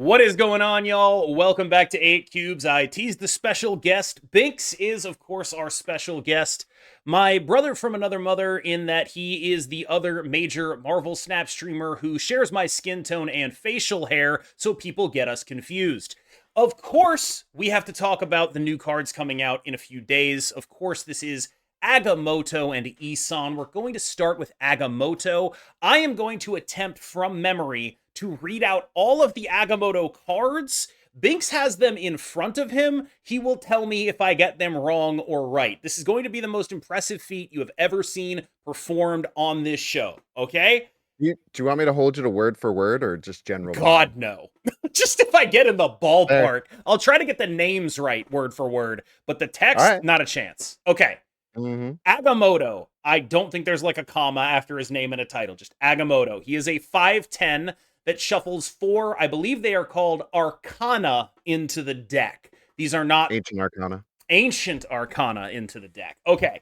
What is going on, y'all? Welcome back to 8 Cubes. I teased the special guest. BYNX is, of course, our special guest. My brother from another mother, in that he is the other major Marvel Snap streamer who shares my skin tone and facial hair, so people get us confused. Of course, we have to talk about the new cards coming out in a few days. Of course, this is Agamotto and Eson. We're going to start with Agamotto. I am going to attempt from memory to read out all of the Agamotto cards. BYNX has them in front of him. He will tell me if I get them wrong or right. This is going to be the most impressive feat you have ever seen performed on this show, okay? Do you want me to hold you to word for word or just general God, vibe? no. Just if I get in the There. ballpark. I'll try to get the names right word for word, but the All text, right. not a chance. Okay. Mm-hmm. Agamotto, I don't think there's like a comma after his name and a title, just Agamotto. He is a 5/10 that shuffles 4, I believe they are called Arcana, into the deck. These are not Ancient Arcana. ancient Arcana into the deck. Okay.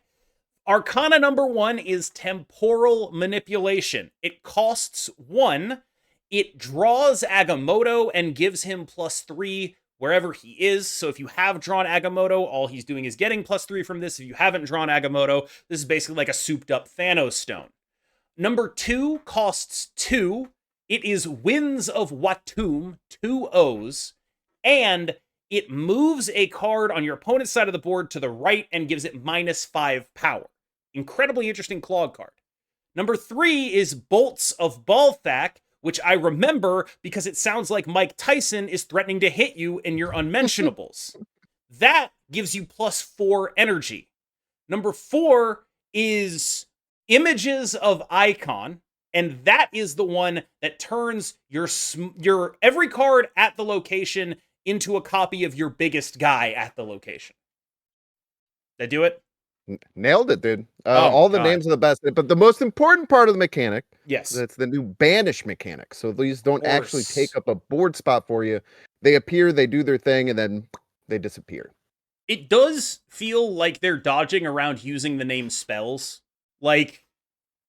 Arcana number 1 is Temporal Manipulation. It costs 1. It draws Agamotto and gives him +3 wherever he is. So if you have drawn Agamotto, all he's doing is getting +3 from this. If you haven't drawn Agamotto, this is basically like a souped up Thanos stone. Number 2 costs 2. It is Winds of Watum, 2 O's, and it moves a card on your opponent's side of the board to the right and gives it -5 power. Incredibly interesting Clog card. Number 3 is Bolts of Balthak, which I remember because it sounds like Mike Tyson is threatening to hit you in your unmentionables. That gives you +4 energy. Number 4 is Images of Icon, and that is the one that turns your every card at the location into a copy of your biggest guy at the location. Did I do it? Nailed it, dude. Oh my All the god. names are the best, but the most important part of the mechanic, Yes. that's the new banish mechanic. So these Of don't actually course. take up a board spot for you. They appear, they do their thing, and then they disappear. It does feel like they're dodging around using the name spells. Like,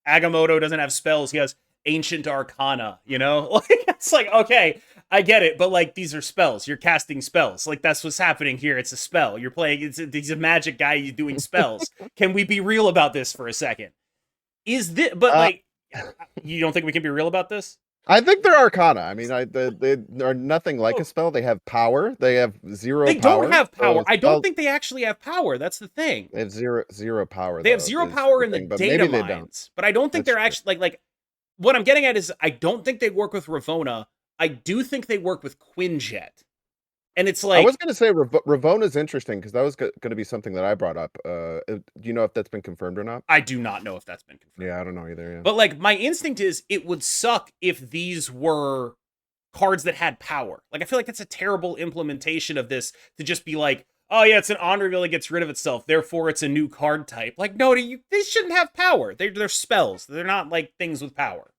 Agamotto doesn't have spells, he has Ancient Arcana, you know? Like, it's like, okay, I get it, but like, these are spells. You're casting spells. Like, that's what's happening here. It's a spell. You're playing, he's a magic guy doing spells. Can we be real about this for a second? Is this, but Uh, like, you don't think we can be real about this? I think they're Arcana. I mean, they are nothing like a Oh, spell. They have power. They have 0 they don't power. have So power. I don't spell think they actually have power. That's the thing. they have zero power They have though, 0 is power the in the thing, but data maybe they don't. mines, but I don't think That's they're true. actually like what I'm getting at is I don't think they work with Ravona. I do think they work with Quinjet. And it's I was like, gonna say Ravona's interesting because that was gonna be something that I brought up. Do you know if that's been confirmed or not? I do not know if that's been confirmed. Yeah, I don't know either. Yeah. But like my instinct is it would suck if these were cards that had power. Like I feel like that's a terrible implementation of this to just be like, oh yeah, it's an on reveal that gets rid of itself, therefore it's a new card type. Like no, they shouldn't have power. They're spells. They're not like things with power.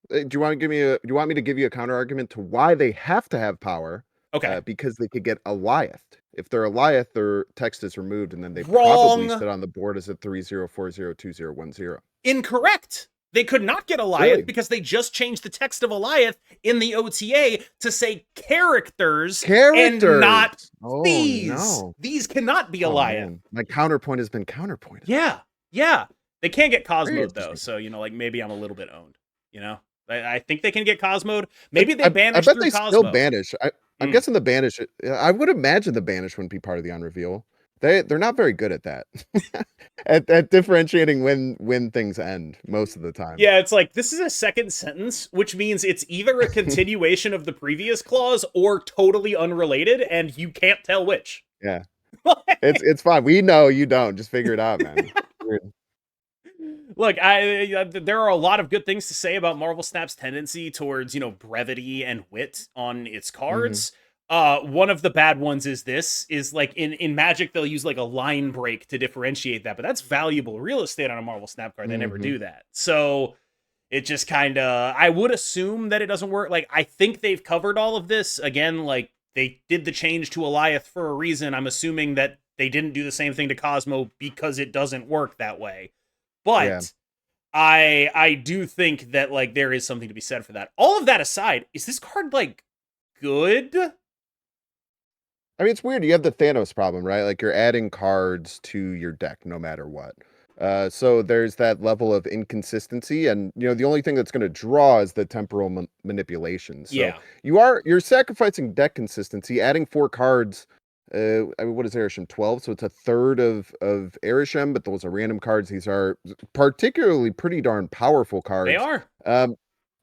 Do you want to give me a? Do you want me to give you a counter argument to why they have to have power? Okay. Because they could get Eliath. If they're Eliath, their text is removed, and then they probably Wrong. sit on the board as a 3-0-4-0-2-0-1-0. Incorrect. They could not get Eliath Really? because they just changed the text of Eliath in the OTA to say characters and not Characters. Oh these. no. These cannot be Oh Eliath. man, my counterpoint has been counterpointed. Yeah. Yeah. They can't get Very Cosmode though. interesting. So, like maybe I'm a little bit owned, you know? I think they can get Cosmode. Maybe they I banish bet through they still Cosmo. banish. I'm guessing the banish. I would imagine the banish wouldn't be part of the on reveal. They're not very good at that. at differentiating when things end most of the time. Yeah, it's like this is a second sentence, which means it's either a continuation of the previous clause or totally unrelated, and you can't tell which. Yeah. It's fine. We know you don't. Just figure it out, man. Weird. Look, there are a lot of good things to say about Marvel Snap's tendency towards, brevity and wit on its Mhm. cards. One of the bad ones is this is like in Magic they'll use like a line break to differentiate that, but that's valuable real estate on a Marvel Snap card. They never Mhm. do that. So it just kind of I would assume that it doesn't work. Like I think they've covered all of this. Again, like they did the change to Eliath for a reason. I'm assuming that they didn't do the same thing to Cosmo because it doesn't work that way. Yeah. But I do think that like there is something to be said for that. All of that aside, is this card like good. I mean, it's weird. You have the Thanos problem, right? Like you're adding cards to your deck no matter what. So there's that level of inconsistency, and the only thing that's going to draw is the temporal manipulation. So Yeah, you're sacrificing deck consistency, adding 4 cards. I mean, what is Erisham? 12, so it's a third of Erisham, but those are random cards. These are particularly pretty darn powerful they cards. are.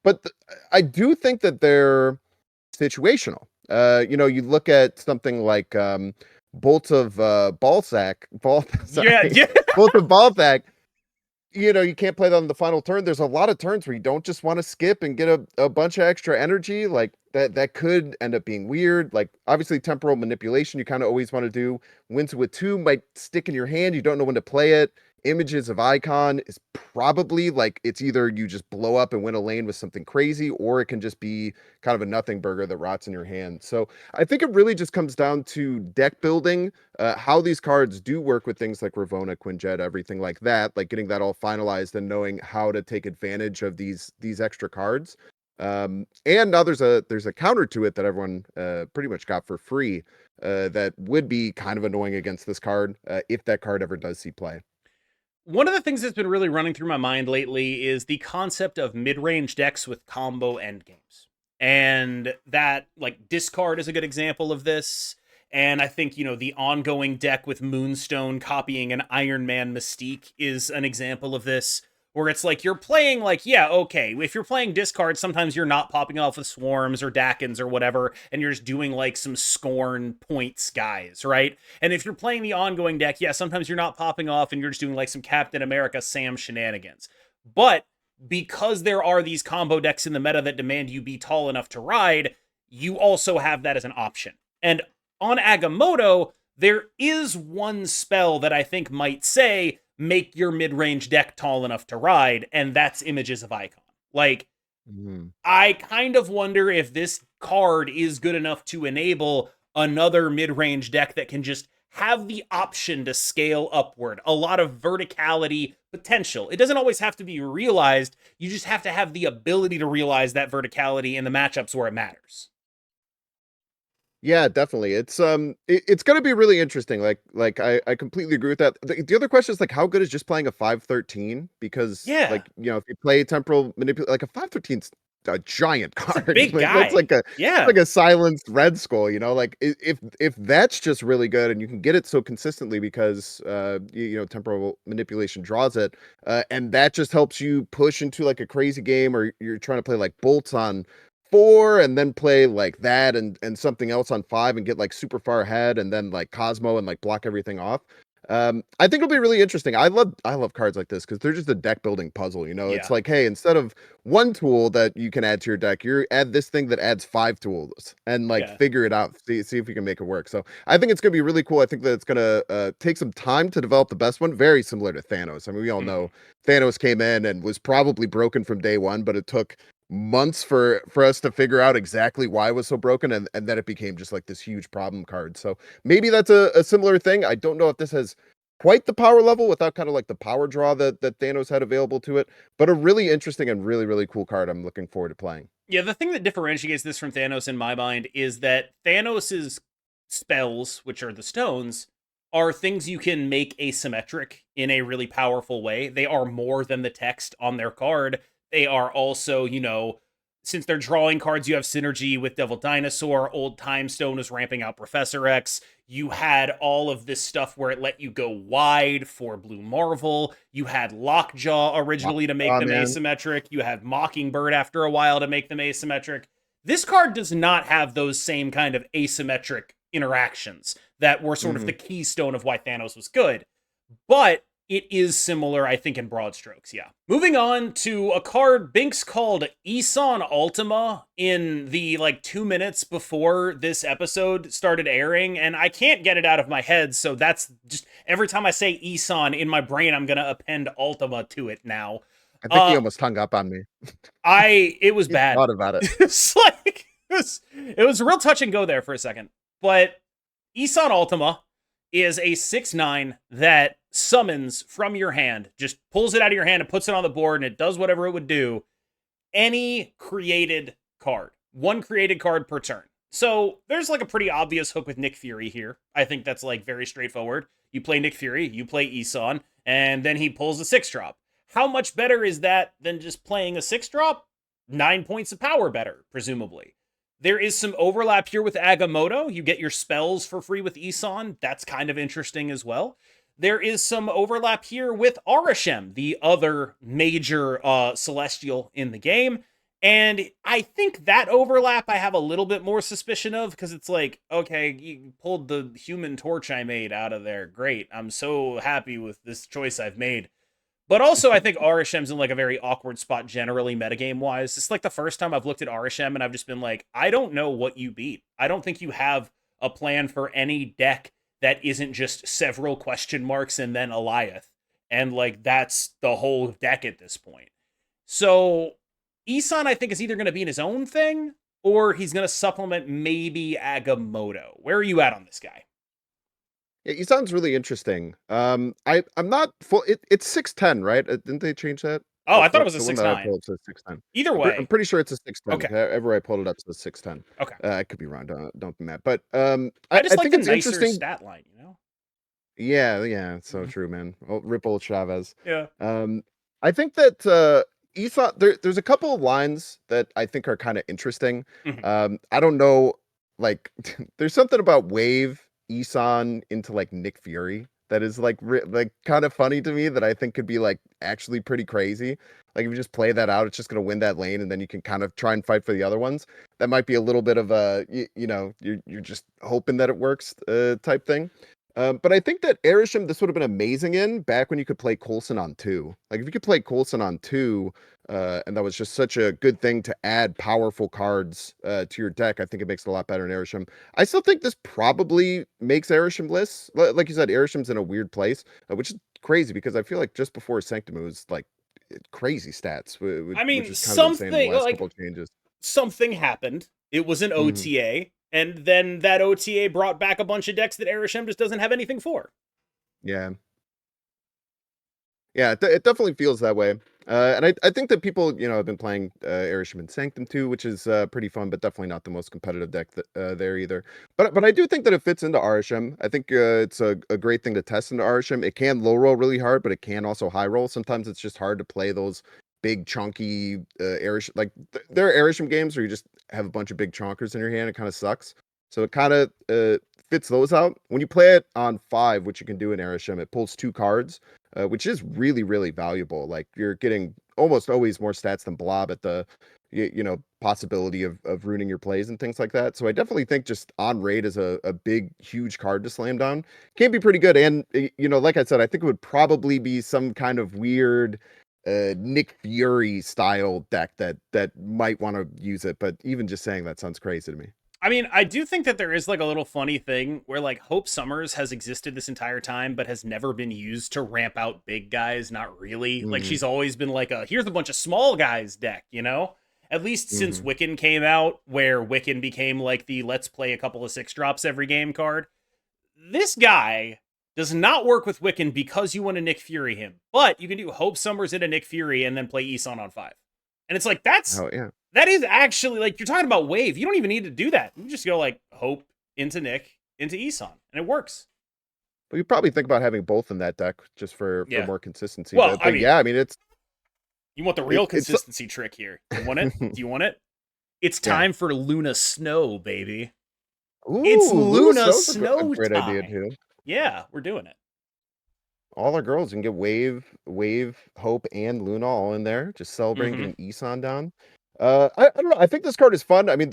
But I do think that they're situational. You look at something like Bolt of Yeah, sorry, yeah. Bolt of Balzac. You can't play that on the final turn. There's a lot of turns where you don't just want to skip and get a bunch of extra energy. Like that could end up being weird. Like obviously temporal manipulation, you kind of always want to do. Wins with 2 might stick in your hand. You don't know when to play it. Images of Icon is probably like it's either you just blow up and win a lane with something crazy, or it can just be kind of a nothing burger that rots in your hand. So I think it really just comes down to deck building, how these cards do work with things like Ravonna, Quinjet, everything like that, like getting that all finalized and knowing how to take advantage of these extra cards. And now there's a counter to it that everyone pretty much got for free, that would be kind of annoying against this card if that card ever does see play. One of the things that's been really running through my mind lately is the concept of mid-range decks with combo endgames. And that, like, Discard is a good example of this. And I think, the ongoing deck with Moonstone copying an Iron Man Mystique is an example of this, where it's like you're playing, like, yeah, okay, if you're playing Discard, sometimes you're not popping off with Swarms or Dakins or whatever, and you're just doing, like, some Scorn points guys, right? And if you're playing the ongoing deck, yeah, sometimes you're not popping off and you're just doing like some Captain America Sam shenanigans. But because there are these combo decks in the meta that demand you be tall enough to ride, you also have that as an option. And on Agamotto, there is one spell that I think might say, make your mid-range deck tall enough to ride, and that's Images of Icon. Like, Mhm. I kind of wonder if this card is good enough to enable another mid-range deck that can just have the option to scale upward, a lot of verticality potential. It doesn't always have to be realized. You just have to have the ability to realize that verticality in the matchups where it matters. Yeah, definitely. It's gonna be really interesting. Like I completely agree with that. The other question is like how good is just playing a 513? Because Yeah, like, if you play temporal manipulate like a 513's a giant it's a card. big Like that's guy. Yeah, like a silenced red skull, like if that's just really good and you can get it so consistently because temporal manipulation draws it, and that just helps you push into like a crazy game, or you're trying to play like bolts on 4 and then play like that and something else on 5 and get like super far ahead and then like Cosmo and like block everything off. I think it'll be really interesting. I love cards like this because they're just a deck building puzzle. It's yeah, like, hey, instead of one tool that you can add to your deck, you add this thing that adds 5 tools and like yeah. figure it out. See if you can make it work. So I think it's gonna be really cool. I think that it's gonna take some time to develop the best one. Very similar to Thanos. I mean, we all Mhm. know Thanos came in and was probably broken from day one, but it took months for us to figure out exactly why it was so broken, and then it became just like this huge problem card. So maybe that's a similar thing. I don't know if this has quite the power level without kind of like the power draw that Thanos had available to it, but a really interesting and really, really cool card I'm looking forward to playing. Yeah, the thing that differentiates this from Thanos in my mind is that Thanos's spells, which are the stones, are things you can make asymmetric in a really powerful way. They are more than the text on their card. They are also, since they're drawing cards, you have synergy with Devil Dinosaur. Old Time Stone is ramping out Professor X. You had all of this stuff where it let you go wide for Blue Marvel. You had Lockjaw originally to make Oh them man. asymmetric. You had Mockingbird after a while to make them asymmetric. This card does not have those same kind of asymmetric interactions that were sort of Hmm. the keystone of why Thanos was good. But it is similar, I think, in broad strokes, yeah. Moving on to a card Binks called Eson Ultima in the 2 minutes before this episode started airing, and I can't get it out of my head, so that's just every time I say Eson in my brain, I'm gonna append Ultima to it now. I think he Uh almost hung up on me. it was He bad. thought about it. It's like it was a real touch and go there for a second. But Eson Ultima is a 6/9 that summons from your hand, just pulls it out of your hand and puts it on the board, and it does whatever it would do. Any created card, one created card per turn. So there's like a pretty obvious hook with Nick Fury here. I think that's like very straightforward. You play Nick Fury, you play Eson, and then he pulls a 6-drop. How much better is that than just playing a 6-drop? 9 points of power better, presumably. There is some overlap here with Agamotto. You get your spells for free with Eson. That's kind of interesting as well. There is some overlap here with Arishem, the other major celestial in the game. And I think that overlap I have a little bit more suspicion of because it's like, okay, you pulled the human torch I made out of there. Great. I'm so happy with this choice I've made. But also, I think Arishem's in like a very awkward spot generally metagame wise. It's like the first time I've looked at Arishem and I've just been like, I don't know what you beat. I don't think you have a plan for any deck that isn't just several question marks and then Eliath. And like, that's the whole deck at this point. So Eson, I think, is either going to be in his own thing or he's going to supplement maybe Agamotto. Where are you at on this guy? Yeah, he sounds really interesting. I'm not full. It's 610, right? Didn't they change that? Oh, I thought it was a The one that I 6-9. pulled says 610. Either I'm way. pretty sure it's a 610. Okay. Everywhere I pulled it up says 610. Okay. I could be wrong. Don't be mad. But I just I like think the it's nicer interesting. stat line, you know? Yeah, it's so true, man. Oh, rip old Chavez. Yeah. I think that Esau, there's a couple of lines that I think are kind of interesting. I don't know, like there's something about Wave Eson into like Nick Fury that is like like kind of funny to me that I think could be like actually pretty crazy. Like if you just play that out, it's just gonna win that lane, and then you can kind of try and fight for the other ones. That might be a little bit of a you're just hoping that it works type thing. But I think that Arishem, this would have been amazing in back when you could play Coulson on 2. Like if you could play Coulson on 2, and that was just such a good thing to add powerful cards to your deck, I think it makes it a lot better in Arishem. I still think this probably makes Arishem lists. Like you said, Arishem's in a weird place, which is crazy because I feel like just before Sanctum it was like crazy stats, I which mean, is kind of insane in the something last like couple of changes. something happened. It was an Mhm. OTA, and then that OTA brought back a bunch of decks that Arishem just doesn't have anything for. Yeah. Yeah, it definitely feels that way. And I think that people, have been playing Arishem and Sanctum too, which is pretty fun, but definitely not the most competitive deck there either. But I do think that it fits into Arishem. I think it's a great thing to test into Arishem. It can low roll really hard, but it can also high roll. Sometimes it's just hard to play those big chunky Arishem. Like there are Arishem games where you just have a bunch of big chonkers in your hand. It kind of sucks. So it kind of fits those out. When you play it on 5, which you can do in Arishem, it pulls 2 cards, which is really, really valuable. Like you're getting almost always more stats than Blob at the possibility of ruining your plays and things like that. So I definitely think just on raid is a big, huge card to slam down. Can be pretty good. And like I said, I think it would probably be some kind of weird Nick Fury style deck that might want to use it. But even just saying that sounds crazy to me. I mean, I do think that there is like a little funny thing where like Hope Summers has existed this entire time, but has never been used to ramp out big guys. Not really. Like Mm-hmm. she's always been like a here's a bunch of small guys deck, you know? At least since Mm-hmm. Wiccan came out, where Wiccan became like the let's play a couple of 6-drops every game card. This guy does not work with Wiccan because you want to Nick Fury him, but you can do Hope Summers into Nick Fury and then play Eson on 5. And it's like Oh yeah. that is actually like you're talking about wave. You don't even need to do that. You just go like Hope into Nick into Eson, and it works. But you probably think about having both in that deck just for Yeah. more consistency. Well, But I mean, yeah, I mean you want the real it's consistency trick here. You want it? Do you want it? It's yeah. time for Luna Snow, baby. It's Ooh, Luna Snow's a Snow great idea time. too. Yeah, we're doing it. All our girls can get Wave, Hope, and Luna all in there. Just celebrating Mm-hmm. getting Eson down. I don't know. I think this card is fun. I mean,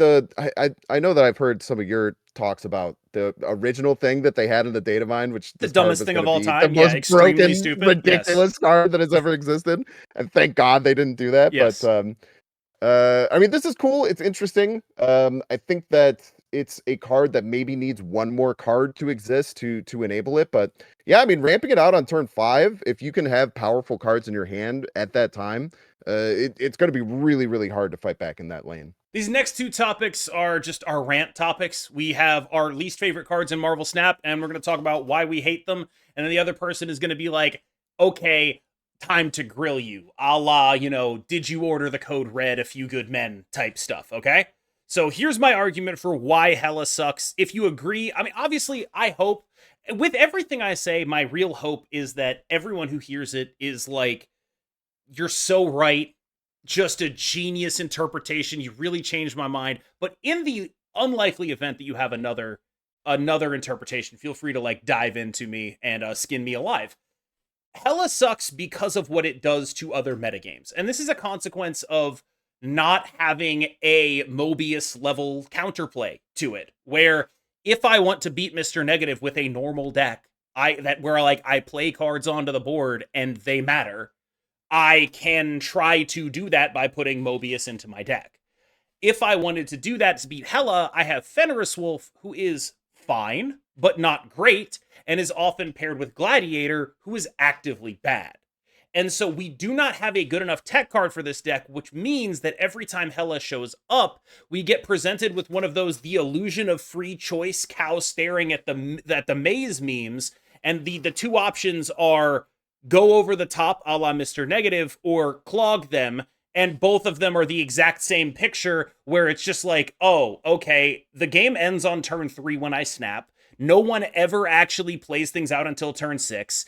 I know that I've heard some of your talks about the original thing that they had in the data mine, which The this card dumbest was thing going of to all be the time. Yeah, most extremely broken, stupid. Yes. ridiculous card that has ever existed. And thank God they didn't do that. But Yes. I mean, this is cool. It's interesting. I think that it's a card that maybe needs one more card to exist to enable it. But yeah, I mean, ramping it out on turn 5, if you can have powerful cards in your hand at that time, it's going to be really, really hard to fight back in that lane. These next two topics are just our rant topics. We have our least favorite cards in Marvel Snap, and we're going to talk about why we hate them. And then the other person is going to be like, okay, time to grill you, a la, did you order the code red, a few good men type stuff, okay? So here's my argument for why Hela sucks. If you agree, I mean, obviously, I hope with everything I say, my real hope is that everyone who hears it is like, you're so right. Just a genius interpretation. You really changed my mind. But in the unlikely event that you have another interpretation, feel free to like dive into me and skin me alive. Hella sucks because of what it does to other metagames. And this is a consequence of not having a Mobius level counterplay to it, where if I want to beat Mr. Negative with a normal deck, I play cards onto the board and they matter, I can try to do that by putting Mobius into my deck. If I wanted to do that to beat Hela, I have Fenris Wolf, who is fine, but not great, and is often paired with Gladiator, who is actively bad. And so we do not have a good enough tech card for this deck, which means that every time Hela shows up, we get presented with one of those the illusion of free choice cow staring at the maze memes, and the two options are go over the top a la Mr. Negative or clog them, and both of them are the exact same picture where it's just like, oh, okay, the game ends on turn 3 when I snap. No one ever actually plays things out until turn 6.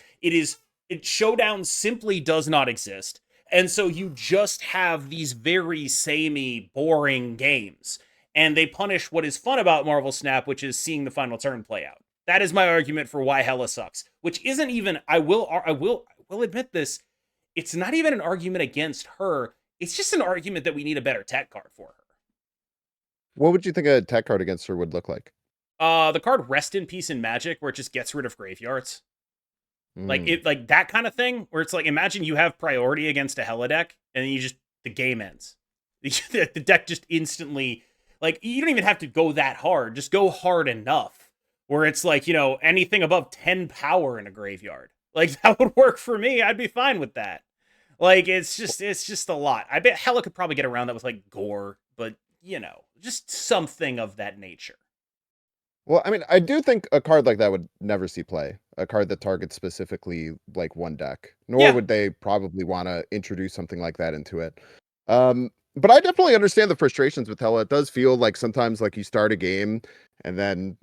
Showdown simply does not exist. And so you just have these very samey, boring games. And they punish what is fun about Marvel Snap, which is seeing the final turn play out. That is my argument for why Hela sucks, which isn't even, I will admit this, it's not even an argument against her. It's just an argument that we need a better tech card for her. What would you think a tech card against her would look like? The card Rest in Peace in Magic, where it just gets rid of graveyards. Like that kind of thing, where it's like, imagine you have priority against a Hela deck, and then the game ends. The deck just instantly, like, you don't even have to go that hard. Just go hard enough, where it's like, anything above 10 power in a graveyard. Like, that would work for me. I'd be fine with that. Like, it's just a lot. I bet Hela could probably get around that with, like, Gore, but, just something of that nature. Well, I mean, I do think a card like that would never see play. A card that targets specifically like one deck. Nor Yeah. would they probably want to introduce something like that into it. But I definitely understand the frustrations with Hela. It does feel like sometimes like you start a game and then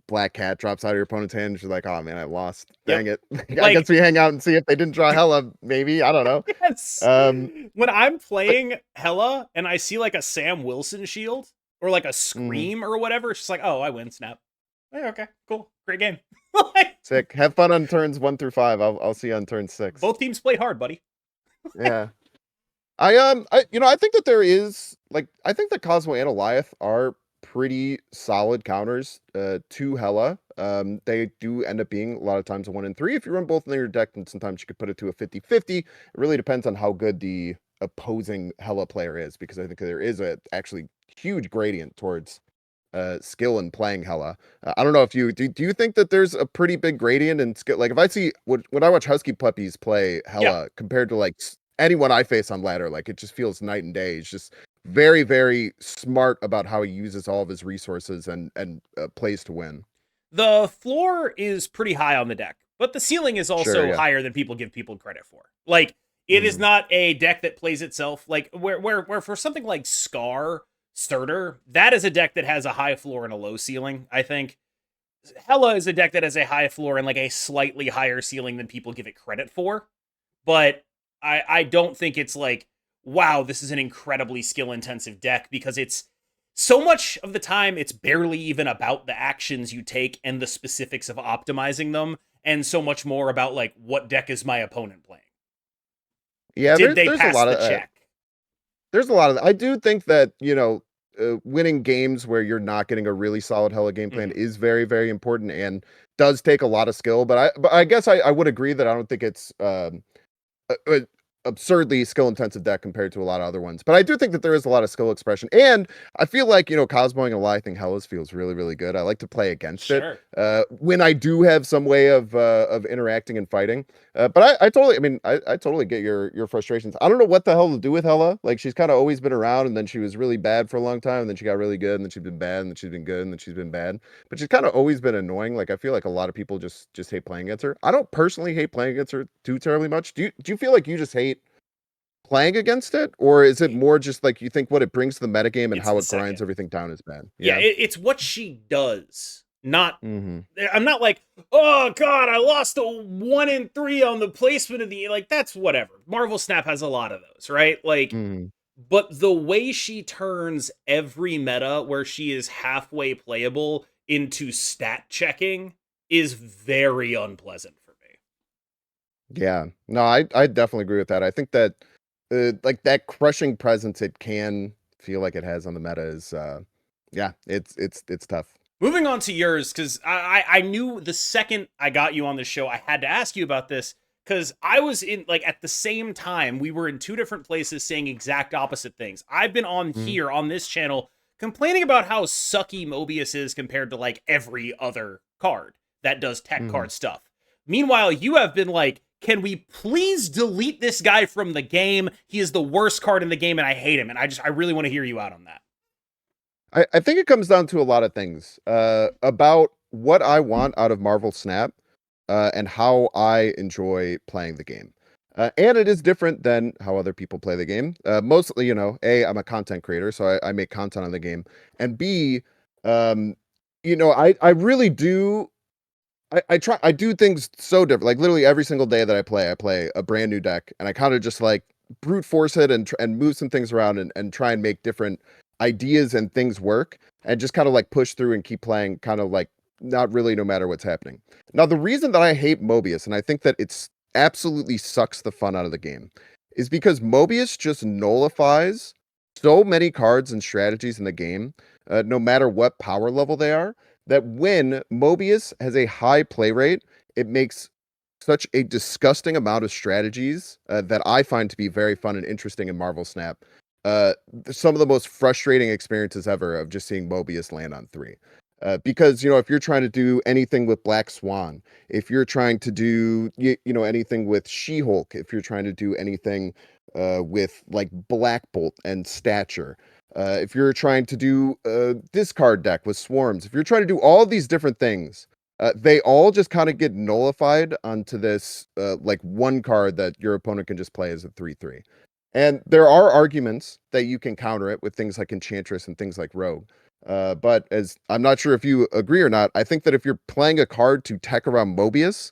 Black Cat drops out of your opponent's hand and you're like, oh man, I lost. Dang Yep. it. I guess we hang out and see if they didn't draw Hela, maybe. I don't know. Yes. When I'm playing Hela and I see like a Sam Wilson shield or like a Scream or whatever, it's just like, oh, I win, snap. Hey, okay, cool. Great game. Sick. Have fun on turns 1 through 5. I'll see you on turn 6. Both teams play hard, buddy. Yeah. I think that there is I think that Cosmo and Eliath are pretty solid counters to Hela. They do end up being a lot of times a 1 and 3. If you run both in your deck, then sometimes you could put it to a 50-50. It really depends on how good the opposing Hela player is, because I think there is a actually huge gradient towards skill in playing Hela. I don't know if you do you think that there's a pretty big gradient in skill? Like if I see when I watch Husky Puppies play Hela compared to like anyone I face on ladder, like it just feels night and day. He's just very, very smart about how he uses all of his resources and plays to win. The floor is pretty high on the deck, but the ceiling is also higher than people give people credit for. Like, it is not a deck that plays itself like where for something like Scar Starter, that is a deck that has a high floor and a low ceiling. I think Hela is a deck that has a high floor and like a slightly higher ceiling than people give it credit for. But I don't think it's like, wow, this is an incredibly skill-intensive deck, because it's so much of the time it's barely even about the actions you take and the specifics of optimizing them, and so much more about like, what deck is my opponent playing? Yeah, Did they there's pass a lot the of check? there's a lot of I do think that winning games where you're not getting a really solid Hela game plan is very, very important and does take a lot of skill. But I guess I would agree that I don't think it's a absurdly skill intensive deck compared to a lot of other ones. But I do think that there is a lot of skill expression, and I feel like Cosmoing and I think Hela's feels really, really good. I like to play against it when I do have some way of interacting and fighting. But I totally get your frustrations. I don't know what the hell to do with Hela. Like, she's kind of always been around, and then she was really bad for a long time, and then she got really good, and then she's been bad, and then she's been good, and then she's been bad. But she's kind of always been annoying. Like, I feel like a lot of people just hate playing against her. I don't personally hate playing against her too terribly much. Do you feel like you just hate playing against it, or is it more just like you think what it brings to the metagame and It's how the it grinds second. everything down is bad? Yeah, Yeah. it's what she does. Not Mm-hmm. I'm not like, oh god, I lost a 1 in 3 on the placement of the like that's whatever. Marvel Snap has a lot of those, right? Like, Mm-hmm. but the way she turns every meta where she is halfway playable into stat checking is very unpleasant for me. Yeah. No, I definitely agree with that. I think that like that crushing presence it can feel like it has on the meta is yeah, it's tough. Moving on to yours, because I knew the second I got you on the show, I had to ask you about this, because I was in, like, at the same time, we were in two different places saying exact opposite things. I've been on Mhm. here, on this channel, complaining about how sucky Mobius is compared to, like, every other card that does tech Mhm. card stuff. Meanwhile, you have been like, can we please delete this guy from the game? He is the worst card in the game, and I hate him, and I really want to hear you out on that. I think it comes down to a lot of things about what I want out of Marvel Snap and how I enjoy playing the game. And it is different than how other people play the game. Mostly, you know, A, I'm a content creator, so I make content on the game. And B, um, you know, I really do. I do things so different. Like literally every single day that I play a brand new deck, and I kind of just like brute force it and move some things around and try and make different ideas and things work, and just kind of like push through and keep playing, kind of like not really no matter what's happening. Now, the reason that I hate Mobius, and I think that it's absolutely sucks the fun out of the game, is because Mobius just nullifies so many cards and strategies in the game, no matter what power level they are, that when Mobius has a high play rate, it makes such a disgusting amount of strategies that I find to be very fun and interesting in Marvel Snap. Some of the most frustrating experiences ever of just seeing Mobius land on 3. Because, you know, if you're trying to do anything with Black Swan, if you're trying to do, you know, anything with She-Hulk, if you're trying to do anything with like Black Bolt and Stature, if you're trying to do this card deck with Swarms, if you're trying to do all these different things, they all just kind of get nullified onto this like one card that your opponent can just play as a 3/3. And there are arguments that you can counter it with things like Enchantress and things like Rogue. But as I'm not sure if you agree or not, I think that if you're playing a card to tech around Mobius,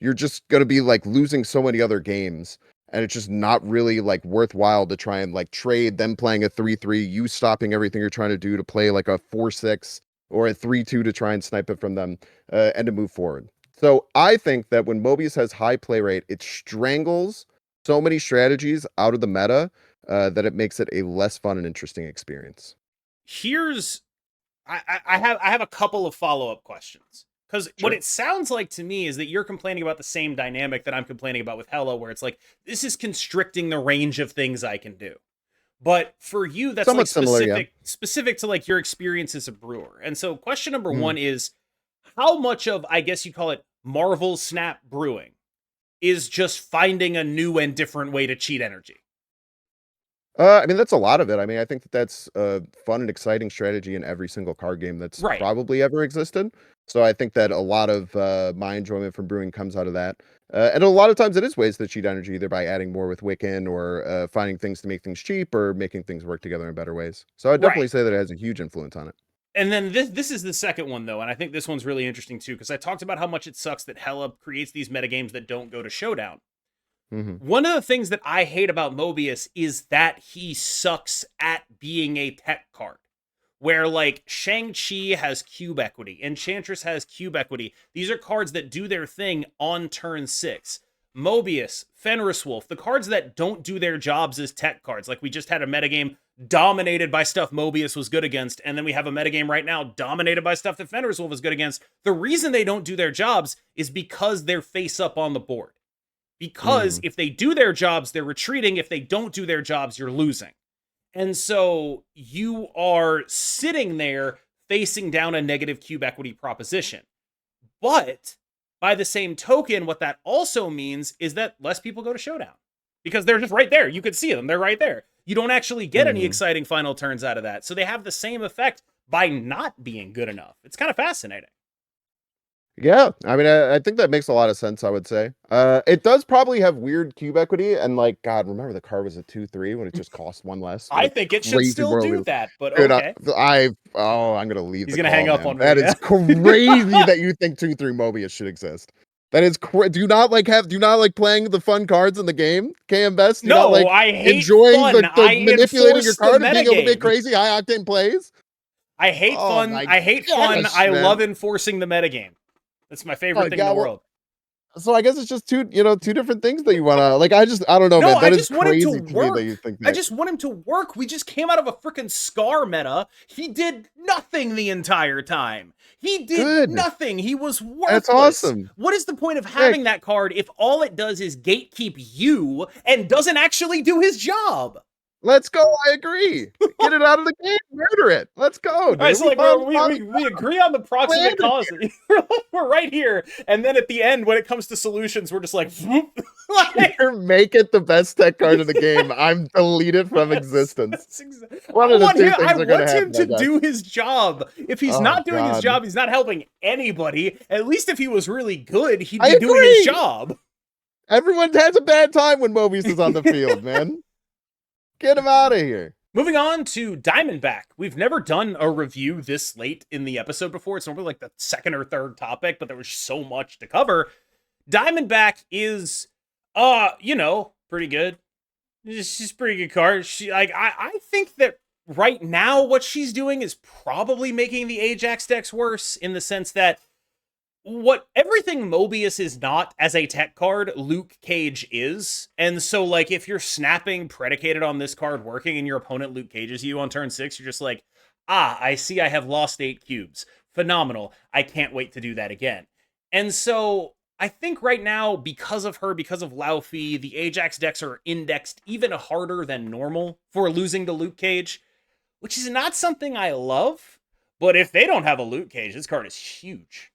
you're just going to be like losing so many other games, and it's just not really like worthwhile to try and like trade them playing a 3/3, you stopping everything you're trying to do to play like a 4/6 or a 3/2 to try and snipe it from them and to move forward. So I think that when Mobius has high play rate, it strangles so many strategies out of the meta that it makes it a less fun and interesting experience. Here's I have a couple of follow-up questions. Because what Sure. it sounds like to me is that you're complaining about the same dynamic that I'm complaining about with Hela, where it's like, this is constricting the range of things I can do. But for you, that's like Somewhat similar, yeah. specific to like your experience as a brewer. And so question number Mhm. one is, how much of, I guess you call it, Marvel Snap brewing is just finding a new and different way to cheat energy? I mean, that's a lot of it. I mean, I think that that's a fun and exciting strategy in every single card game that's Right. probably ever existed. So I think that a lot of my enjoyment from brewing comes out of that. And a lot of times it is ways to cheat energy, either by adding more with Wiccan or finding things to make things cheap or making things work together in better ways. So I'd Right. definitely say that it has a huge influence on it. And then this is the second one though, and I think this one's really interesting too, because I talked about how much it sucks that Hela creates these metagames that don't go to Showdown. Hmm. One of the things that I hate about Mobius is that he sucks at being a tech card. Where like Shang-Chi has cube equity, Enchantress has cube equity. These are cards that do their thing on turn 6. Mobius, Fenris Wolf, the cards that don't do their jobs as tech cards. Like we just had a metagame dominated by stuff Mobius was good against, and then we have a metagame right now dominated by stuff that Fenris Wolf is good against. The reason they don't do their jobs is because they're face up on the board. Because Hmm. if they do their jobs, they're retreating. If they don't do their jobs, you're losing. And so you are sitting there facing down a negative cube equity proposition. But by the same token, what that also means is that less people go to Showdown because they're just right there. You could see them, they're right there. You don't actually get any Hmm. exciting final turns out of that. So they have the same effect by not being good enough. It's kind of fascinating. Yeah, I mean, I think that makes a lot of sense, I would say. It does probably have weird cube equity, and like, God, remember the card was a 2/3 when it just cost one less? What I a think it should crazy still world do we that, but dude, okay. I'm gonna leave He's the gonna hang call, up man. on me, That yeah. is crazy that you think 2/3 Mobius should exist. That is do you not like playing the fun cards in the game? KM Best? Do you not No, like I hate enjoying fun. the I manipulating your enforce the card and being able to make metagame. crazy high octane plays? I hate Oh fun. my I hate fun. gosh, I love man. enforcing the metagame. That's my Oh favorite thing in yeah, the well, world. so I guess it's just two different things that you wanna like. I don't know, No, man. I That is just want him to crazy to me that work. you think I that. just want him to work. We just came out of a freaking Scar meta. He did nothing the entire time. He did Good. nothing. He was That's worthless. awesome. What is the point of Yeah, having that card if all it does is gatekeep you and doesn't actually do his job? let's go. I agree. Get it out of the game. Murder it. Let's go, All right, dude. so like We we agree on the proximate landed cause. We're right here, and then at the end, when it comes to solutions, we're just like, like here. Make it the best tech card in the game. I'm deleted from Yes, existence. I One of the want two him. I things are gonna want him happen, I to guess. do his job. If he's Oh not doing his God. job, he's not helping anybody. At least if he was really good, he'd I be doing his agree. job. Everyone has a bad time when Mobius is on the field, man. Get him out of here. Moving on to Diamondback. We've never done a review this late in the episode before. It's normally like the second or third topic, but there was so much to cover. Diamondback is, pretty good. She's a pretty good card. I think that right now what she's doing is probably making the Ajax decks worse in the sense that what everything Mobius is not as a tech card, Luke Cage is. And so, like, if you're snapping predicated on this card working and your opponent Luke Cages you on turn 6, you're just like, I see I have lost 8 cubes. Phenomenal. I can't wait to do that again. And so I think right now, because of her, because of Laufey, the Ajax decks are indexed even harder than normal for losing to Luke Cage, which is not something I love. But if they don't have a Luke Cage, this card is huge.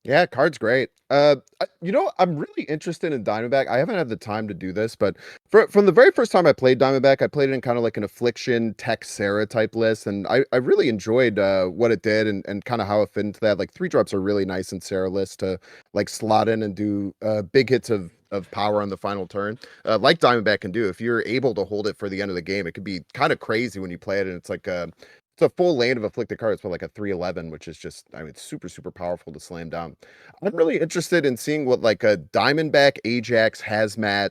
Yeah, card's great. I'm really interested in Diamondback. I haven't had the time to do this, but from the very first time I played Diamondback, I played it in kind of like an Affliction, Tech, Sarah type list, and I really enjoyed what it did and kind of how it fit into that. Like 3 drops are really nice in Sarah list to like slot in and do big hits of power on the final turn, like Diamondback can do. If you're able to hold it for the end of the game, it could be kind of crazy when you play it, and it's a full lane of afflicted cards for like a 3/11, which is just, I mean, super, super powerful to slam down. I'm really interested in seeing what like a Diamondback, Ajax, Hazmat,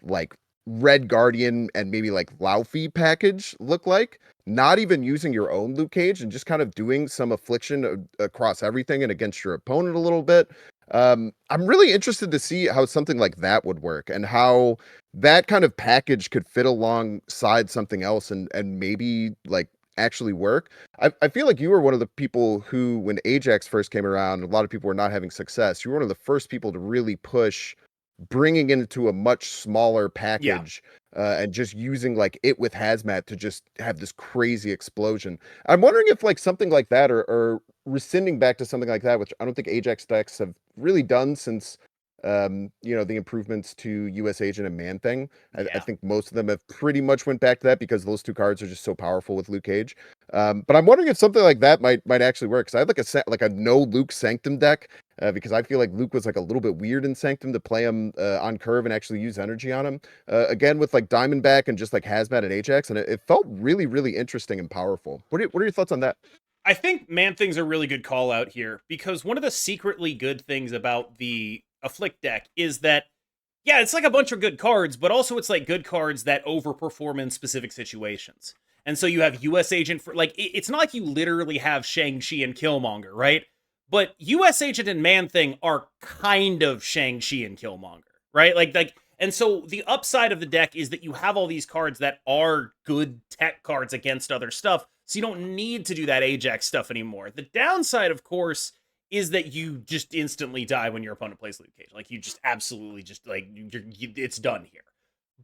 like Red Guardian, and maybe like Laufey package look like. Not even using your own Luke Cage and just kind of doing some affliction across everything and against your opponent a little bit. I'm really interested to see how something like that would work and how that kind of package could fit alongside something else and maybe like actually work. I feel like you were one of the people who, when Ajax first came around, a lot of people were not having success. You were one of the first people to really push bringing it into a much smaller Yeah. package and just using like it with hazmat to just have this crazy explosion. I'm wondering if like something like that or rescinding back to something like that, which I don't think Ajax decks have really done since the improvements to US Agent and Man Thing. I Yeah. think most of them have pretty much went back to that because those 2 cards are just so powerful with Luke Cage. But I'm wondering if something like that might actually work. Because I have like a no Luke Sanctum deck because I feel like Luke was like a little bit weird in Sanctum to play him on curve and actually use energy on him. Again, with like Diamondback and just like Hazmat and Ajax, and it felt really, really interesting and powerful. What are your thoughts on that? I think Man Thing's a really good call out here because one of the secretly good things about the Afflict deck is that, yeah, it's like a bunch of good cards, but also it's like good cards that overperform in specific situations. And so you have US Agent for, like, it's not like you literally have Shang-Chi and Killmonger, right? But US Agent and Man Thing are kind of Shang-Chi and Killmonger, right? And so the upside of the deck is that you have all these cards that are good tech cards against other stuff, so you don't need to do that Ajax stuff anymore. The downside, of course, is that you just instantly die when your opponent plays Luke Cage. Like, you just absolutely just, like, it's done here.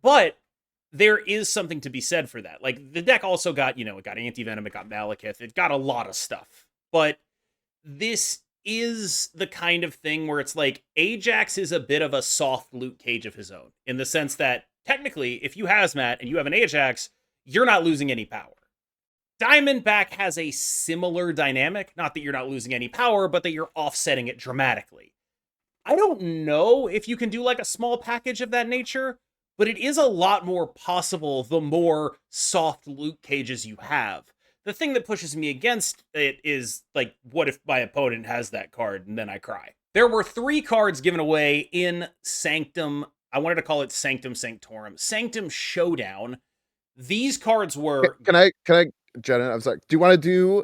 But there is something to be said for that. Like, the deck also got, it got Anti-Venom, it got Malekith, it got a lot of stuff. But this is the kind of thing where it's like Ajax is a bit of a soft Luke Cage of his own, in the sense that technically, if you hazmat and you have an Ajax, you're not losing any power. Diamondback has a similar dynamic. Not that you're not losing any power, but that you're offsetting it dramatically. I don't know if you can do like a small package of that nature, but it is a lot more possible the more soft loot cages you have. The thing that pushes me against it is like, what if my opponent has that card and then I cry? There were 3 cards given away in Sanctum. I wanted to call it Sanctum Sanctorum. Sanctum Showdown. These cards were. Can I, Jenna, I'm sorry. Do you want to do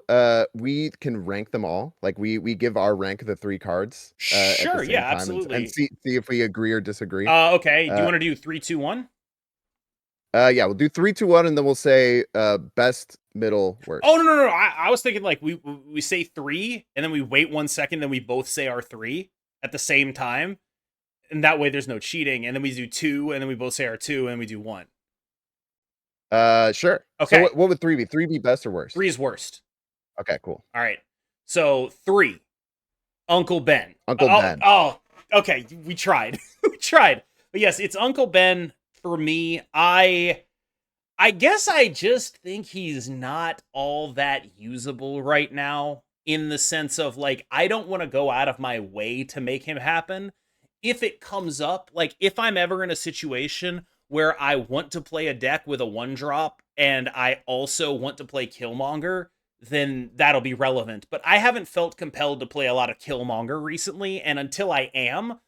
we can rank them all? Like we give our rank of the 3 cards at the Sure, same yeah, time and absolutely. see if we agree or disagree. Okay. Do you Uh want to do 3, 2, 1? yeah, we'll do 3, 2, 1, and then we'll say best, middle, Oh worst. no. I was thinking like we say 3 and then we wait 1 second, then we both say our 3 at the same time, and that way there's no cheating. And then we do 2, and then we both say our 2, and then we do 1. Sure. So Okay. what would 3 be? 3 be best or worst? 3 is worst. Okay, cool. All right. So 3, Uncle Ben. Uncle Ben. Okay. We tried. We tried. But yes, it's Uncle Ben for me. I guess I just think he's not all that usable right now, in the sense of like, I don't want to go out of my way to make him happen. If it comes up, like if I'm ever in a situation where I want to play a deck with a 1-drop and I also want to play Killmonger, then that'll be relevant. But I haven't felt compelled to play a lot of Killmonger recently, and until I am,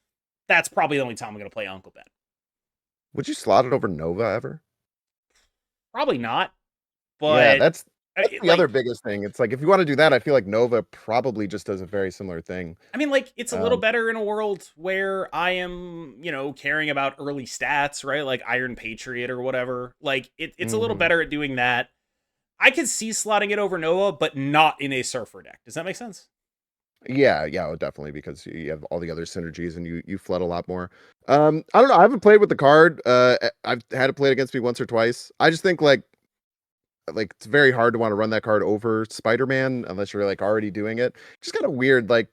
that's probably the only time I'm going to play Uncle Ben. Would you slot it over Nova ever? Probably not, Yeah, but that's the like, other biggest thing. It's like if you want to do that, I feel like Nova probably just does a very similar thing. I mean, like, it's a little Um, better in a world where I am, caring about early stats, right? Like Iron Patriot or whatever. Like, it's a little mhm. better at doing that. I could see slotting it over Noah, but not in a Surfer deck. Does that make sense? Yeah, oh, definitely because you have all the other synergies and you flood a lot more. I don't know. I haven't played with the card. I've had it played against me once or twice. I just think like it's very hard to want to run that card over Spider-Man unless you're like already doing it. Just kind of weird. Like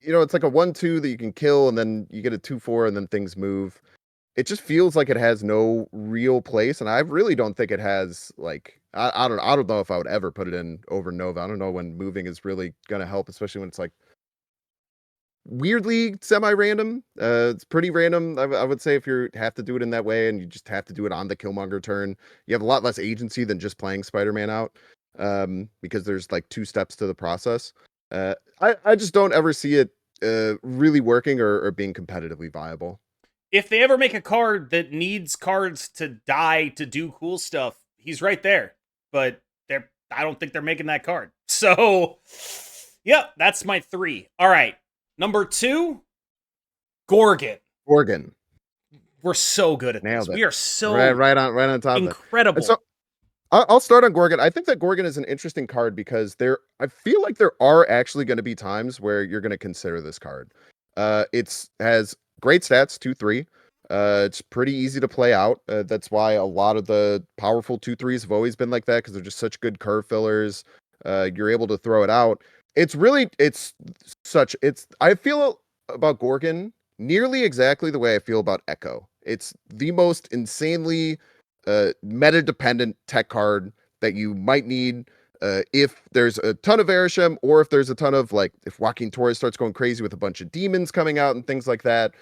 it's like a 1/2 that you can kill and then you get a 2/4 and then things move. It just feels like it has no real place, and I really don't think it has like I don't know if I would ever put it in over Nova. I don't know when moving is really gonna help, especially when it's like weirdly semi-random. It's pretty random. I would say if you have to do it in that way, and you just have to do it on the Killmonger turn, you have a lot less agency than just playing Spider-Man out. Because there's like 2 steps to the process. I just don't ever see it really working or being competitively viable. If they ever make a card that needs cards to die to do cool stuff, he's right there. But I don't think they're making that card. So, yep, that's my 3. All right. Number 2, Gorgon. Gorgon We're so good at this. nailed it. We are Right, so right on top of that. And incredible. so I'll start on Gorgon. I think that Gorgon is an interesting card because I feel like there are actually going to be times where you're going to consider this card. It's has great stats, 2/3. It's pretty easy to play out. That's why a lot of the powerful 2/3s have always been like that because they're just such good curve fillers. You're able to throw it out. I feel about Gorgon nearly exactly the way I feel about Echo. It's the most insanely meta dependent tech card that you might need if there's a ton of Airsham or if there's a ton of like if Joaquin Torres starts going crazy with a bunch of demons coming out and things like that,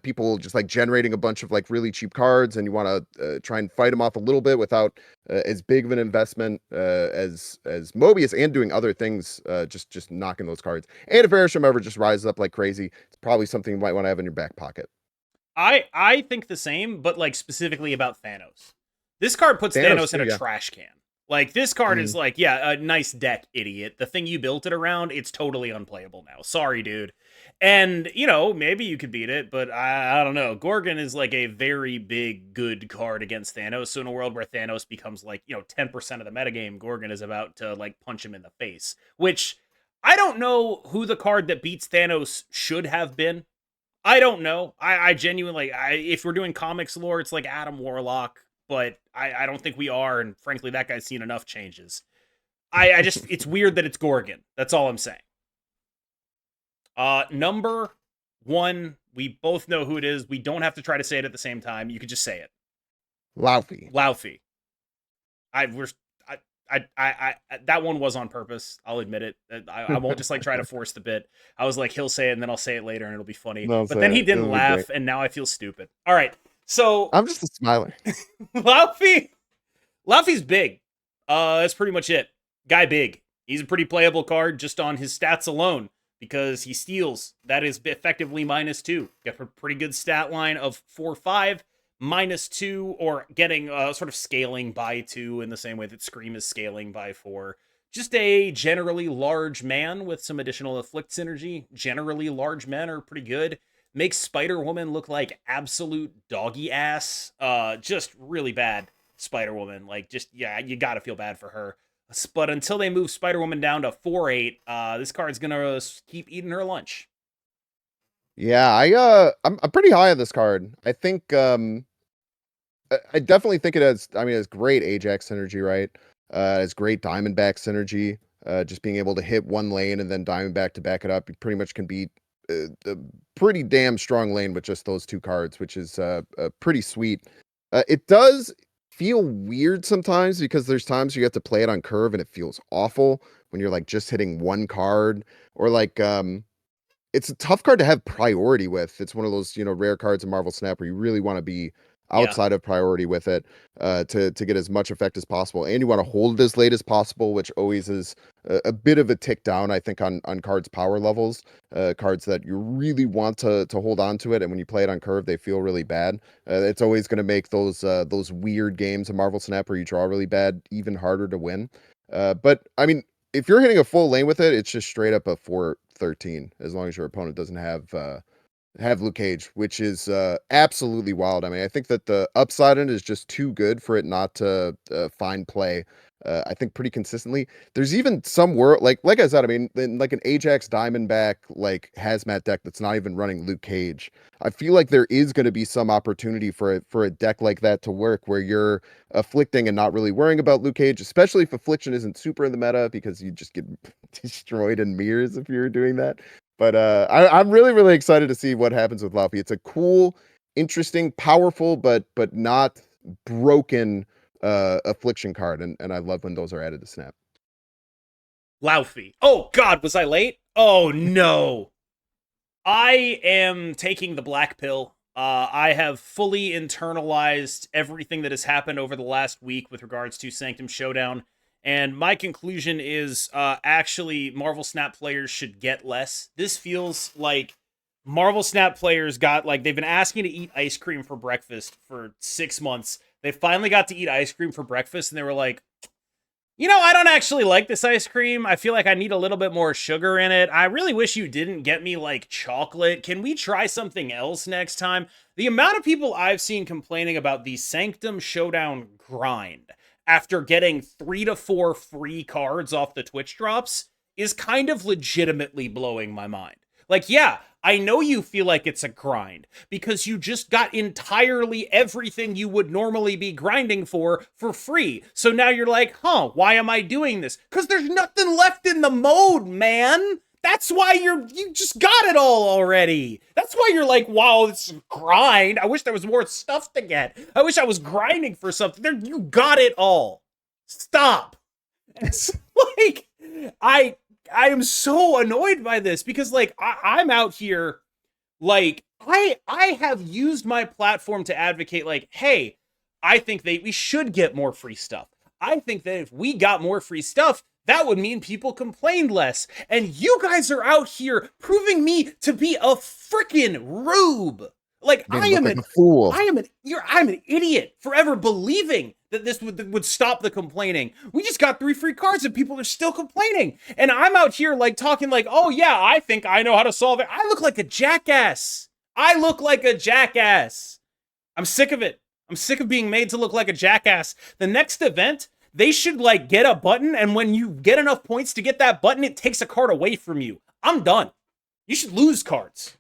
people just like generating a bunch of like really cheap cards and you want to try and fight them off a little bit without as big of an investment as Mobius and doing other things, just knocking those cards. And if Airsham ever just rises up like crazy, it's probably something you might want to have in your back pocket. I think the same, but like specifically about Thanos. This card puts Thanos Thanos in too, a yeah. trash can. Like, this card is Mhm. like, yeah, a nice deck, idiot. The thing you built it around, it's totally unplayable now. Sorry, dude. And, maybe you could beat it, but I don't know. Gorgon is like a very big, good card against Thanos. So in a world where Thanos becomes like, 10% of the metagame, Gorgon is about to like punch him in the face. Which, I don't know who the card that beats Thanos should have been. I don't know. I genuinely, if we're doing comics lore, it's like Adam Warlock, but I don't think we are, and frankly, that guy's seen enough changes. I just, it's weird that it's Gorgon. That's all I'm saying. Number 1, we both know who it is. We don't have to try to say it at the same time. You could just say it. Laufey. Laufey. I, we're, I, that one was on purpose. I'll admit it. I won't just like try to force the bit. I was like, he'll say it and then I'll say it later and it'll be funny. No, But then he didn't it'll be great. laugh and now I feel stupid. All right. So I'm just a smiler. Laufey's big. That's pretty much it. Guy big. He's a pretty playable card just on his stats alone because he steals. That is effectively -2. Got a pretty good stat line of 4/5, -2, or getting sort of scaling by 2 in the same way that Scream is scaling by 4. Just a generally large man with some additional afflict synergy. Generally large men are pretty good. Makes Spider-Woman look like absolute doggy ass. Just really bad Spider-Woman. Like, just, yeah, you gotta feel bad for her. But until they move Spider-Woman down to 4/8, this card's gonna keep eating her lunch. Yeah, I'm pretty high on this card. I think I definitely think it has. I mean, it's great Ajax synergy, right? It's great Diamondback synergy. Just being able to hit one lane and then Diamondback to back it up, you pretty much can beat a pretty damn strong lane with just those two cards, which is pretty sweet. It does feel weird sometimes because there's times you have to play it on curve and it feels awful when you're like just hitting one card or like it's a tough card to have priority with. It's one of those, rare cards in Marvel Snap where you really want to be outside of priority with it to get as much effect as possible. And you want to hold it as late as possible, which always is a bit of a tick down, I think, on cards' power levels. Cards that you really want to hold on to it. And when you play it on curve, they feel really bad. It's always going to make those weird games of Marvel Snap where you draw really bad even harder to win. But, I mean, if you're hitting a full lane with it, it's just straight up a 4/13, as long as your opponent doesn't have Luke Cage, which is absolutely wild. I mean, I think that the upside in it is just too good for it not to find play. I think pretty consistently. There's even some world like I said. I mean, in like an Ajax Diamondback like hazmat deck that's not even running Luke Cage. I feel like there is going to be some opportunity for a deck like that to work where you're afflicting and not really worrying about Luke Cage, especially if affliction isn't super in the meta because you just get destroyed in mirrors if you're doing that. But I'm really, really excited to see what happens with Laufey. It's a cool, interesting, powerful, but not broken affliction card, and I love when those are added to Snap. Laufey. Oh God, was I late? Oh no. I am taking the black pill. I have fully internalized everything that has happened over the last week with regards to Sanctum Showdown. And my conclusion is actually Marvel Snap players should get less. This feels like Marvel Snap players got, like, they've been asking to eat ice cream for breakfast for 6 months. They finally got to eat ice cream for breakfast and they were like, I don't actually like this ice cream. I feel like I need a little bit more sugar in it. I really wish you didn't get me like chocolate. Can we try something else next time? The amount of people I've seen complaining about the Sanctum Showdown grind after getting 3 to 4 free cards off the Twitch drops is kind of legitimately blowing my mind. Like, yeah, I know you feel like it's a grind because you just got entirely everything you would normally be grinding for free. So now you're like, why am I doing this? Because there's nothing left in the mode, man. That's why you just got it all already. That's why you're like, wow, this is a grind. I wish there was more stuff to get. I wish I was grinding for something. You got it all. Stop. It's like, I am so annoyed by this because, like, I'm out here, like, I have used my platform to advocate, like, hey, I think we should get more free stuff. I think that if we got more free stuff, that would mean people complained less. And you guys are out here proving me to be a freaking rube. Like, I am like a fool. I'm an idiot for ever believing that this would stop the complaining. We just got 3 free cards and people are still complaining. And I'm out here like talking like, oh yeah, I think I know how to solve it. I look like a jackass. I'm sick of it. I'm sick of being made to look like a jackass. The next event, they should like get a button, and when you get enough points to get that button, it takes a card away from you. I'm done. You should lose cards.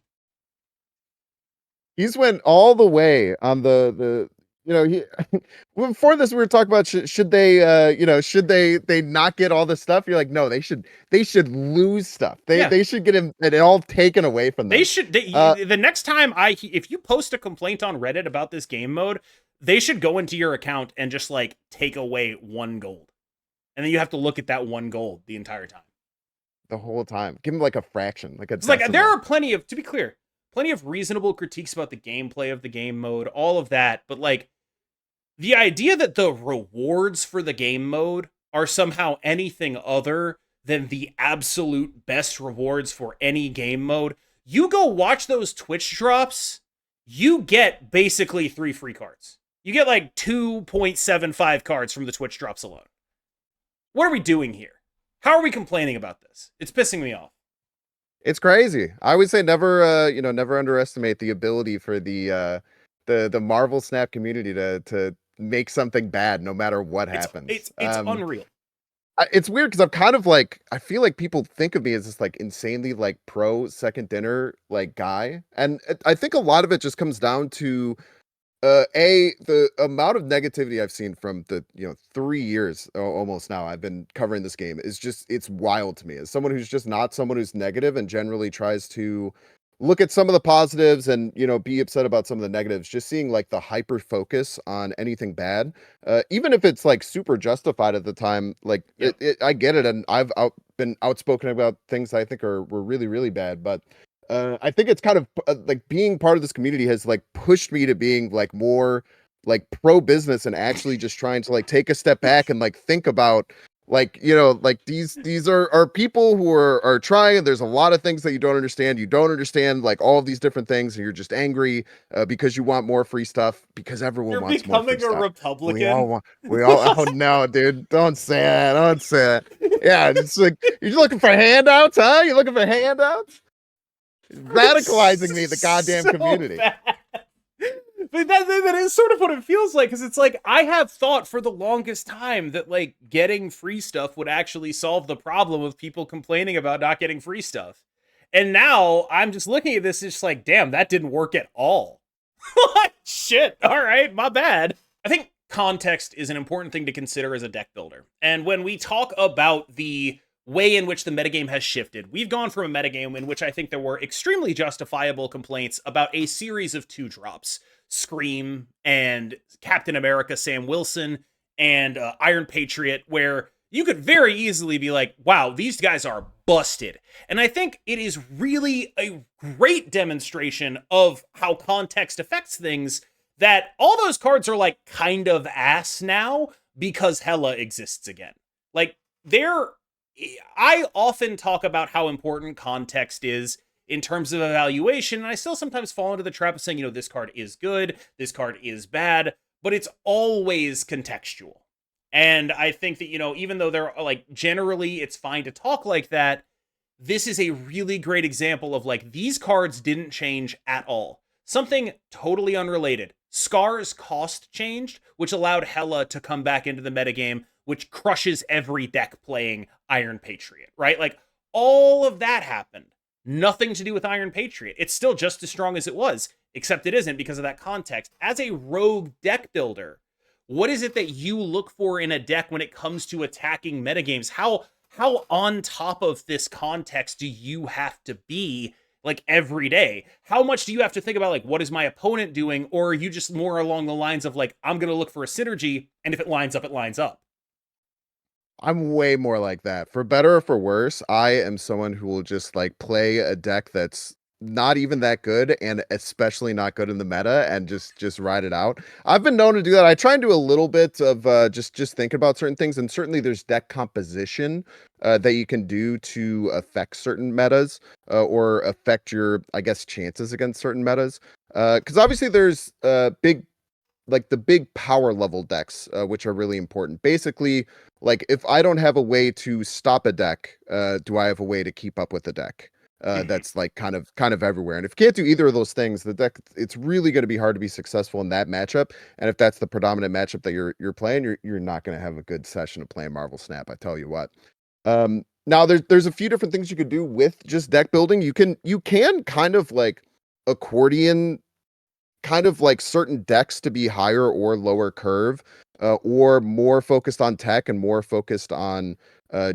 He's went all the way on the before this we were talking about should they not get all the stuff. You're like, no, they should lose stuff. They should get it all taken away from them. The next time if you post a complaint on Reddit about this game mode, they should go into your account and just like take away 1 gold. And then you have to look at that one gold the entire time. The whole time. Give him like a fraction, like a It's like there decimal. are plenty of, to be clear, plenty of reasonable critiques about the gameplay of the game mode, all of that, but like the idea that the rewards for the game mode are somehow anything other than the absolute best rewards for any game mode. You go watch those Twitch drops, you get basically 3 free cards. You get like 2.75 cards from the Twitch drops alone. What are we doing here? How are we complaining about this? It's pissing me off. It's crazy. I would say never, never underestimate the ability for the Marvel Snap community to make something bad no matter what happens. It's unreal. It's weird because I'm kind of like, I feel like people think of me as this like insanely like pro second dinner like guy, and I think a lot of it just comes down to the amount of negativity I've seen from the 3 years almost now I've been covering this game is just, it's wild to me as someone who's just not someone who's negative and generally tries to look at some of the positives and be upset about some of the negatives. Just seeing like the hyper focus on anything bad, even if it's like super justified at the time, like Yep. I get it, and been outspoken about things I think were really really bad, but I think it's kind of like being part of this community has like pushed me to being like more like pro business and actually just trying to like take a step back and like think about like like these are people who are trying, and there's a lot of things that you don't understand. You don't understand like all of these different things, and you're just angry because you want more free stuff, because everyone You're wants more free becoming a stuff. Republican. We all oh no, dude, don't say that, don't say that. Yeah, it's like, you're looking for handouts, huh? You're looking for handouts? Radicalizing me, the goddamn So community. bad. But that is sort of what it feels like, because it's like I have thought for the longest time that like getting free stuff would actually solve the problem of people complaining about not getting free stuff. And now I'm just looking at this, it's just like, damn, that didn't work at all. Shit. All right, my bad. I think context is an important thing to consider as a deck builder. And when we talk about the way in which the metagame has shifted, we've gone from a metagame in which I think there were extremely justifiable complaints about a series of 2-drops, Scream and Captain America Sam Wilson and Iron Patriot, where you could very easily be like, wow, these guys are busted. And I think it is really a great demonstration of how context affects things, that all those cards are like kind of ass now because Hela exists again. Like, I often talk about how important context is in terms of evaluation, and I still sometimes fall into the trap of saying, this card is good, this card is bad, but it's always contextual. And I think that, even though they're like, generally it's fine to talk like that, this is a really great example of like, these cards didn't change at all. Something totally unrelated. Scar's cost changed, which allowed Hela to come back into the metagame, which crushes every deck playing Iron Patriot, right? Like, all of that happened. Nothing to do with Iron Patriot. It's still just as strong as it was, except it isn't because of that context. As a rogue deck builder, what is it that you look for in a deck when it comes to attacking metagames? How on top of this context do you have to be, like, every day? How much do you have to think about, like, what is my opponent doing? Or are you just more along the lines of, like, I'm going to look for a synergy, and if it lines up, it lines up? I'm way more like that. For better or for worse, I am someone who will just like play a deck that's not even that good, and especially not good in the meta, and just ride it out. I've been known to do that. I try and do a little bit of just think about certain things, and certainly there's deck composition that you can do to affect certain metas or affect your, I guess, chances against certain metas. Because obviously there's big, like the big power level decks, which are really important. Basically, like if I don't have a way to stop a deck, do I have a way to keep up with the deck? That's like kind of everywhere. And if you can't do either of those things, the deck, it's really going to be hard to be successful in that matchup. And if that's the predominant matchup that you're playing, you're not going to have a good session of playing Marvel Snap. I tell you what. Now there's a few different things you could do with just deck building. You can kind of like accordion kind of like certain decks to be higher or lower curve, or more focused on tech and more focused on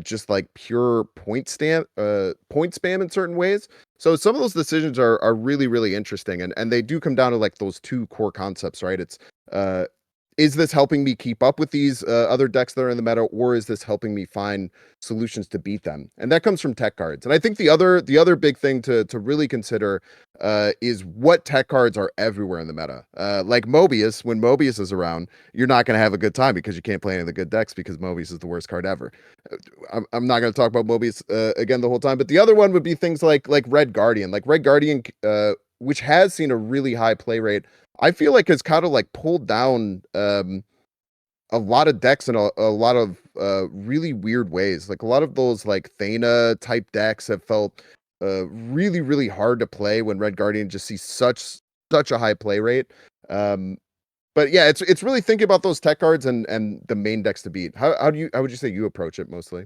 just like pure point spam in certain ways. So some of those decisions are really really interesting, and they do come down to like those two core concepts, right? It's is this helping me keep up with these other decks that are in the meta, or is this helping me find solutions to beat them? And that comes from tech cards. And I think the other big thing to really consider is what tech cards are everywhere in the meta. Like Mobius, when Mobius is around, you're not going to have a good time because you can't play any of the good decks because Mobius is the worst card ever. I'm not going to talk about Mobius again the whole time, but the other one would be things like Red Guardian. Like Red Guardian, which has seen a really high play rate, I feel like has kind of like pulled down a lot of decks in a lot of really weird ways. Like a lot of those like Thana type decks have felt really, really hard to play when Red Guardian just sees such a high play rate. But yeah, it's really thinking about those tech cards and the main decks to beat. How would you say you approach it mostly?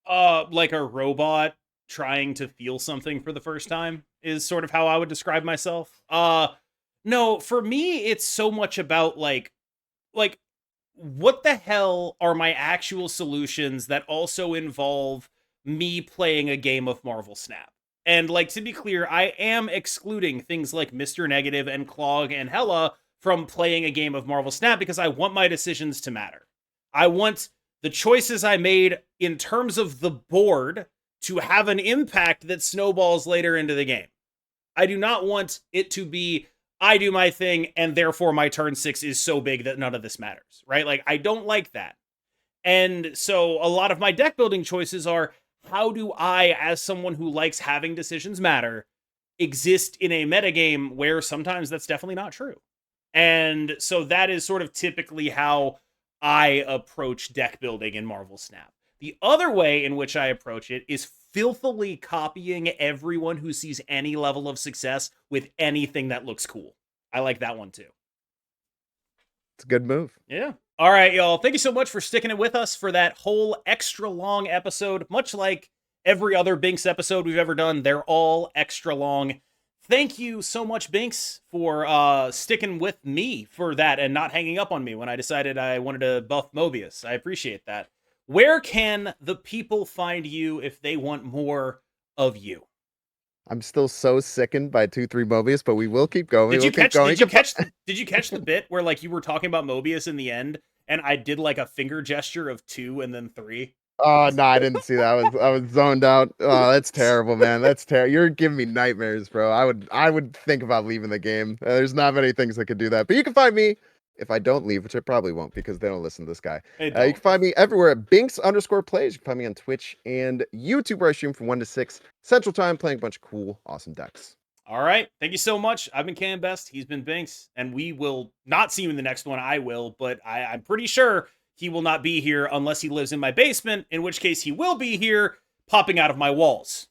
Like a robot trying to feel something for the first time is sort of how I would describe myself. No, for me, it's so much about like what the hell are my actual solutions that also involve me playing a game of Marvel Snap? And like to be clear, I am excluding things like Mr. Negative and Clog and Hela from playing a game of Marvel Snap because I want my decisions to matter. I want the choices I made in terms of the board to have an impact that snowballs later into the game. I do not want it to be I do my thing and therefore my turn 6 is so big that none of this matters, right? Like I don't like that. And so a lot of my deck building choices are how do I, as someone who likes having decisions matter, exist in a metagame where sometimes that's definitely not true. And so that is sort of typically how I approach deck building in Marvel Snap. The other way in which I approach it is filthily copying everyone who sees any level of success with anything that looks cool. I like that one too. It's a good move. Yeah. All right, y'all. Thank you so much for sticking it with us for that whole extra long episode. Much like every other Binks episode we've ever done, they're all extra long. Thank you so much, Binks, for sticking with me for that and not hanging up on me when I decided I wanted to buff Mobius. I appreciate that. Where can the people find you if they want more of you? I'm still so sickened by 2-3 Mobius, but we will keep going. Did We'll you keep catch? going. Did you catch the bit where like you were talking about Mobius in the end, and I did like a finger gesture of 2 and then 3? Oh no, I didn't see that. I was zoned out. Oh, that's terrible, man. That's terrible. You're giving me nightmares, bro. I would think about leaving the game. There's not many things that could do that. But you can find me if I don't leave, which I probably won't because they don't listen to this guy. Hey, You can find me everywhere at Binks_plays. You can find me on Twitch and YouTube where I stream from 1 to 6 Central Time, playing a bunch of cool, awesome decks. All right. Thank you so much. I've been Cam Best. He's been Binks. And we will not see you in the next one. I will, but I'm pretty sure he will not be here unless he lives in my basement, in which case he will be here popping out of my walls.